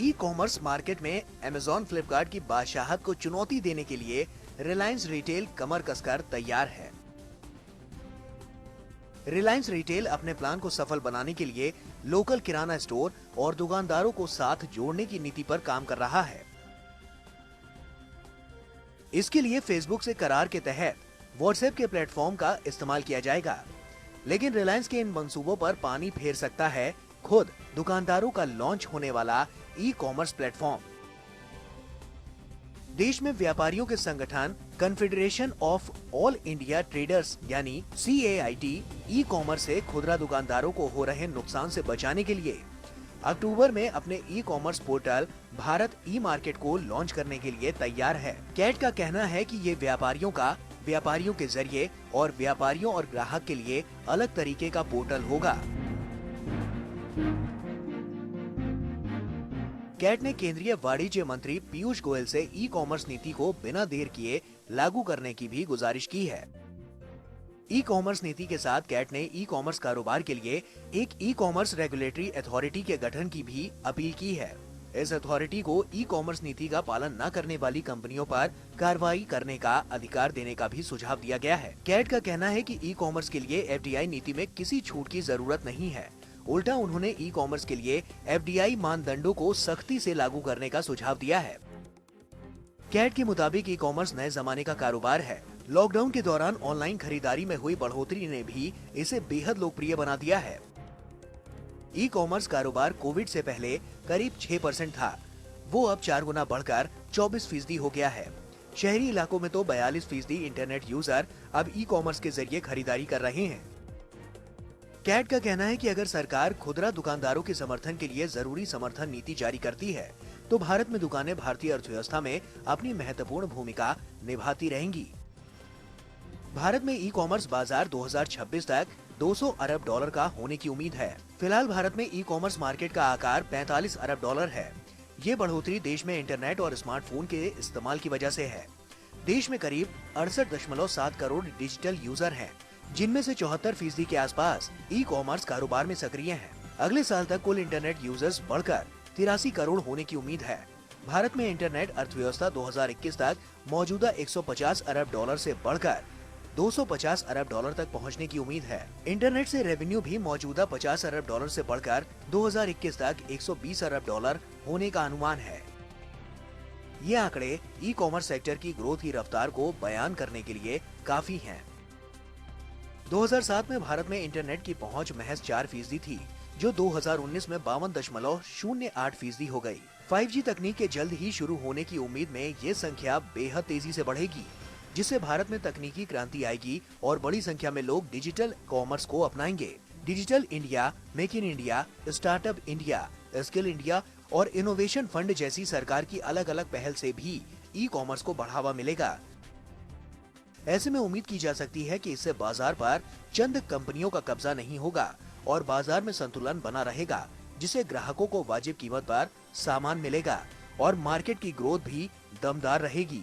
E commerce market में Amazon Flipkart की बादशाहत को चुनौती देने के लिए रिलायंस रिटेल कमर कसकर तैयार है। रिलायंस रिटेल अपने प्लान को सफल बनाने के लिए लोकल किराना स्टोर और दुकानदारों को साथ जोड़ने की नीति पर काम कर रहा है। इसके लिए फेसबुक से करार के तहत व्हाट्सएप के प्लेटफॉर्म का इस्तेमाल किया जाएगा, लेकिन रिलायंस के इन मंसूबों पर पानी फेर सकता है खुद दुकानदारों का लॉन्च होने वाला ई कॉमर्स प्लेटफॉर्म। देश में व्यापारियों के संगठन confederation of all India traders यानी CAIT ई कॉमर्स से खुदरा दुकानदारों को हो रहे नुकसान से बचाने के लिए अक्टूबर में अपने ई कॉमर्स पोर्टल भारत ई मार्केट को लॉन्च करने के लिए तैयार है। कैट का कहना है कि ये व्यापारियों के जरिए और व्यापारियों और ग्राहक के लिए अलग तरीके का पोर्टल होगा। कैट ने केंद्रीय वाणिज्य मंत्री पीयूष गोयल से ई कॉमर्स नीति को बिना देर किए लागू करने की भी गुजारिश की है। ई कॉमर्स नीति के साथ कैट ने ई कॉमर्स कारोबार के लिए एक ई कॉमर्स रेगुलेटरी अथॉरिटी के गठन की भी अपील की है। इस अथॉरिटी को ई कॉमर्स नीति का पालन न करने वाली कंपनियों पर कार्रवाई करने का अधिकार देने का भी सुझाव दिया गया है। कैट का कहना है कि ई कॉमर्स के लिए FDI नीति में किसी छूट की जरूरत नहीं है। उल्टा उन्होंने ई कॉमर्स के लिए FDI मानदंडों को सख्ती से लागू करने का सुझाव दिया है। कैट के मुताबिक ई कॉमर्स नए जमाने का कारोबार है। लॉकडाउन के दौरान ऑनलाइन खरीदारी में हुई बढ़ोतरी ने भी इसे बेहद लोकप्रिय बना दिया है। ई कॉमर्स कारोबार कोविड से पहले करीब 6% था, वो अब 4 गुना बढ़कर 24% हो गया है। शहरी इलाकों में तो 42% इंटरनेट यूजर अब ई कॉमर्स के जरिए खरीदारी कर रहे हैं। कैट का कहना है कि अगर सरकार खुदरा दुकानदारों के समर्थन के लिए जरूरी समर्थन नीति जारी करती है, तो भारत में दुकानें भारतीय अर्थव्यवस्था में अपनी महत्वपूर्ण भूमिका निभाती रहेंगी। भारत में ई कॉमर्स बाजार 2026 तक $200 अरब का होने की उम्मीद है। फिलहाल भारत में ई कॉमर्स मार्केट का आकार $45 अरब है। ये बढ़ोतरी देश में इंटरनेट और स्मार्टफोन के इस्तेमाल की वजह से है। देश में करीब 68.7 करोड़ डिजिटल यूजर हैं, जिनमें से 74% के आसपास ई कॉमर्स कारोबार में सक्रिय हैं। अगले साल तक कुल इंटरनेट यूजर्स बढ़कर 83 करोड़ होने की उम्मीद है। भारत में इंटरनेट अर्थव्यवस्था 2021 तक मौजूदा $150 अरब से बढ़कर $250 अरब तक पहुंचने की उम्मीद है। इंटरनेट से रेवेन्यू भी मौजूदा $50 अरब से बढ़कर 2021 तक $120 अरब होने का अनुमान है। ये आंकड़े ई कॉमर्स सेक्टर की ग्रोथ की रफ्तार को बयान करने के लिए काफी हैं। 2007 में भारत में इंटरनेट की पहुंच महज 4% थी, जो 2019 में 52.08% हो गई। 5G तकनीक के जल्द ही शुरू होने की उम्मीद में ये संख्या बेहद तेजी से बढ़ेगी, जिससे भारत में तकनीकी क्रांति आएगी और बड़ी संख्या में लोग डिजिटल कॉमर्स को अपनाएंगे। Digital India, make in India, startup India, skill India और इनोवेशन फंड जैसी सरकार की अलग अलग पहल से भी ई कॉमर्स को बढ़ावा मिलेगा। ऐसे में उम्मीद की जा सकती है कि इससे बाजार पर चंद कंपनियों का कब्जा नहीं होगा और बाजार में संतुलन बना रहेगा, जिससे ग्राहकों को वाजिब कीमत पर सामान मिलेगा और मार्केट की ग्रोथ भी दमदार रहेगी।